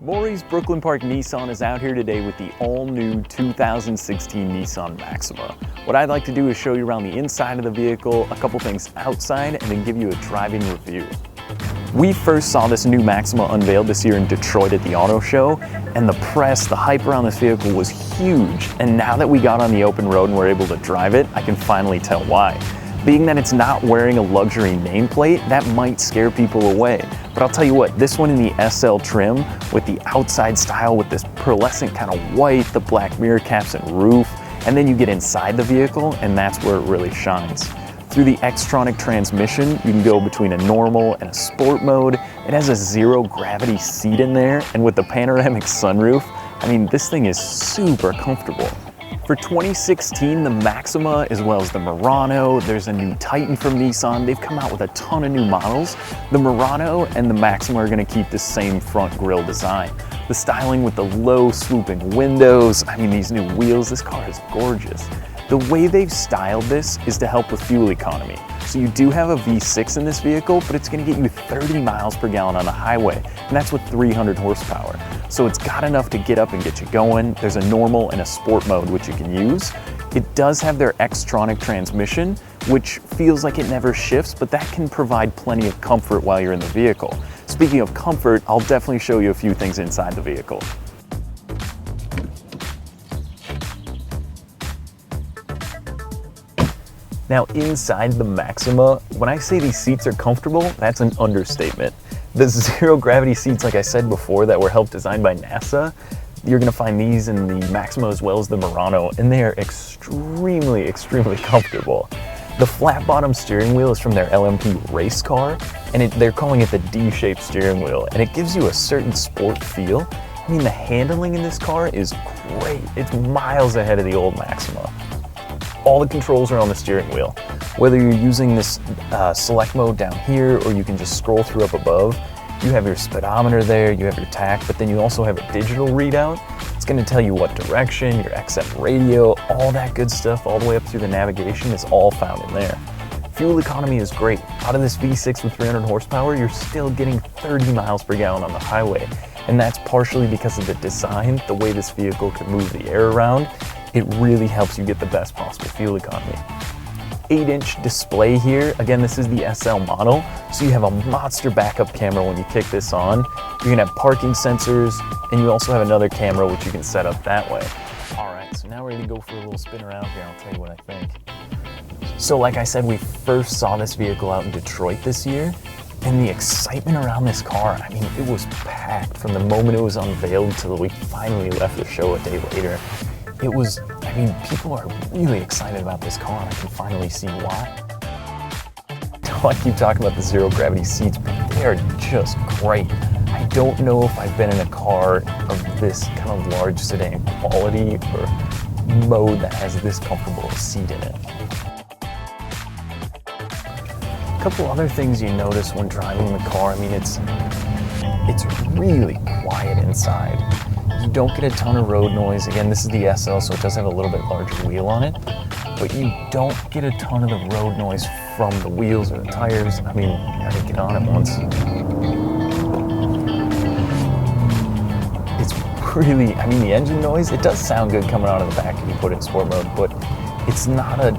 Morrie's Brooklyn Park Nissan is out here today with the all-new 2016 Nissan Maxima. What I'd like to do is show you around the inside of the vehicle, a couple things outside, and then give you a driving review. We first saw this new Maxima unveiled this year in Detroit at the auto show, and the press, the hype around this vehicle was huge. And now that we got on the open road and were able to drive it, I can finally tell why. Being that it's not wearing a luxury nameplate, that might scare people away. But I'll tell you what, this one in the SL trim with the outside style with this pearlescent kind of white, the black mirror caps and roof, and then you get inside the vehicle and that's where it really shines. Through the Xtronic transmission, you can go between a normal and a sport mode. It has a zero gravity seat in there, and with the panoramic sunroof, I mean, this thing is super comfortable. For 2016, the Maxima, as well as the Murano, there's a new Titan from Nissan. They've come out with a ton of new models. The Murano and the Maxima are gonna keep the same front grille design. The styling with the low swooping windows, I mean, these new wheels, this car is gorgeous. The way they've styled this is to help with fuel economy. So you do have a V6 in this vehicle, but it's gonna get you 30 miles per gallon on the highway, and that's with 300 horsepower. So it's got enough to get up and get you going. There's a normal and a sport mode which you can use. It does have their Xtronic transmission, which feels like it never shifts, but that can provide plenty of comfort while you're in the vehicle. Speaking of comfort, I'll definitely show you a few things inside the vehicle. Now inside the Maxima, when I say these seats are comfortable, that's an understatement. The zero gravity seats, like I said before, that were helped designed by NASA, you're gonna find these in the Maxima as well as the Murano, and they are extremely comfortable. The flat bottom steering wheel is from their LMP race car, and they're calling it the D-shaped steering wheel, and it gives you a certain sport feel. I mean, the handling in this car is great. It's miles ahead of the old Maxima. All the controls are on the steering wheel. Whether you're using this select mode down here or you can just scroll through up above, you have your speedometer there, you have your tach, but then you also have a digital readout. It's gonna tell you what direction, your XM radio, all that good stuff, all the way up through the navigation is all found in there. Fuel economy is great. Out of this V6 with 300 horsepower, you're still getting 30 miles per gallon on the highway. And that's partially because of the design, the way this vehicle can move the air around. It really helps you get the best possible fuel economy. 8-inch display here. Again, this is the SL model, so you have a monster backup camera when you kick this on. You're gonna have parking sensors, and you also have another camera which you can set up that way. All right, so now we're gonna go for a little spin around here. I'll tell you what I think. So like I said, we first saw this vehicle out in Detroit this year, and the excitement around this car, I mean, it was packed from the moment it was unveiled till we finally left the show a day later. It was, I mean, people are really excited about this car. I can finally see why. I keep talking about the zero gravity seats, but they are just great. I don't know if I've been in a car of this kind of large sedan quality or mode that has this comfortable a seat in it. A couple other things you notice when driving the car, I mean, it's really quiet inside. You don't get a ton of road noise. Again, this is the SL, so it does have a little bit larger wheel on it, but you don't get a ton of the road noise from the wheels or the tires. I mean, I didn't get on it once. It's really, I mean, the engine noise, it does sound good coming out of the back if you put it in sport mode, but it's not an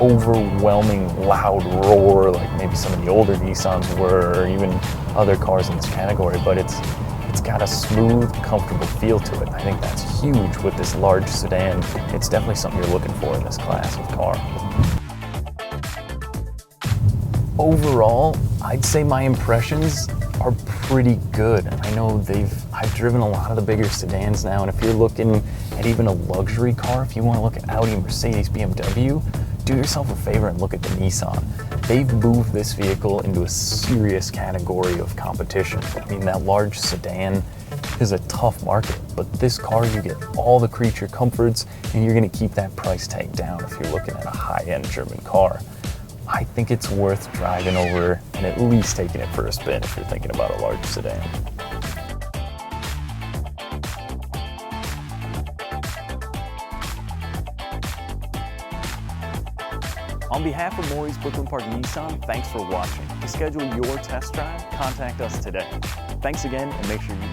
overwhelming loud roar like maybe some of the older Nissans were, or even other cars in this category, but it's got a smooth, comfortable feel to it. I think that's huge with this large sedan. It's definitely something you're looking for in this class of car. Overall, I'd say my impressions are pretty good. I know I've driven a lot of the bigger sedans now, and if you're looking at even a luxury car, if you want to look at Audi, Mercedes, BMW, do yourself a favor and look at the Nissan. They've moved this vehicle into a serious category of competition. I mean, that large sedan is a tough market, but this car, you get all the creature comforts, and you're gonna keep that price tag down if you're looking at a high-end German car. I think it's worth driving over and at least taking it for a spin if you're thinking about a large sedan. On behalf of Morrie's Brooklyn Park Nissan, thanks for watching. To schedule your test drive, contact us today. Thanks again, and make sure you